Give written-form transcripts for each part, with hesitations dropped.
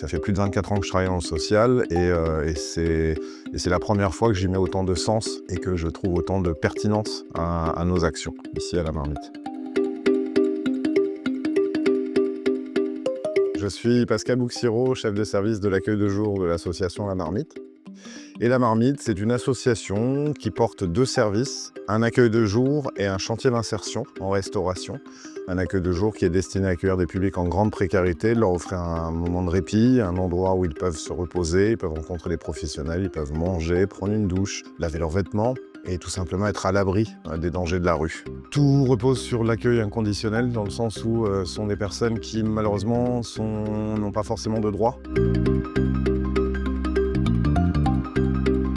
Ça fait plus de 24 ans que je travaille dans le social et c'est la première fois que j'y mets autant de sens et que je trouve autant de pertinence à nos actions ici à la Marmite. Je suis Pascal Bouxiro, chef de service de l'accueil de jour de l'association La Marmite. Et La Marmite, c'est une association qui porte 2 services, un accueil de jour et un chantier d'insertion en restauration. Un accueil de jour qui est destiné à accueillir des publics en grande précarité, leur offrir un moment de répit, un endroit où ils peuvent se reposer, ils peuvent rencontrer des professionnels, ils peuvent manger, prendre une douche, laver leurs vêtements et tout simplement être à l'abri des dangers de la rue. Tout repose sur l'accueil inconditionnel dans le sens où sont des personnes qui malheureusement n'ont pas forcément de droits.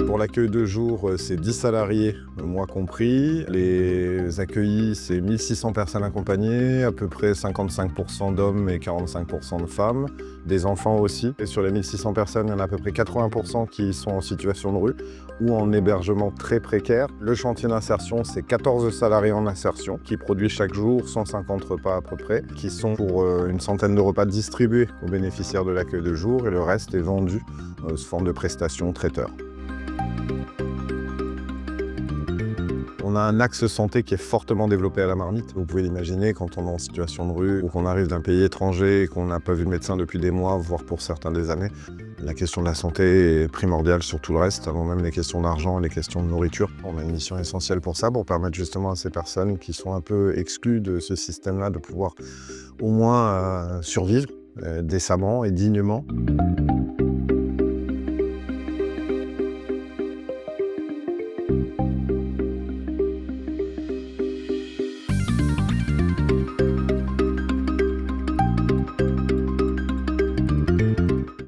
Pour l'accueil de jour, c'est 10 salariés, moi compris. Les accueillis, c'est 1600 personnes accompagnées, à peu près 55% d'hommes et 45% de femmes. Des enfants aussi. Et sur les 1600 personnes, il y en a à peu près 80% qui sont en situation de rue ou en hébergement très précaire. Le chantier d'insertion, c'est 14 salariés en insertion qui produisent chaque jour 150 repas à peu près, qui sont pour une centaine de repas distribués aux bénéficiaires de l'accueil de jour et le reste est vendu sous forme de prestations traiteurs. On a un axe santé qui est fortement développé à la Marmite. Vous pouvez l'imaginer quand on est en situation de rue ou qu'on arrive d'un pays étranger et qu'on n'a pas vu de médecin depuis des mois, voire pour certains des années. La question de la santé est primordiale sur tout le reste, avant même les questions d'argent et les questions de nourriture. On a une mission essentielle pour ça, pour permettre justement à ces personnes qui sont un peu exclues de ce système-là de pouvoir au moins survivre décemment et dignement.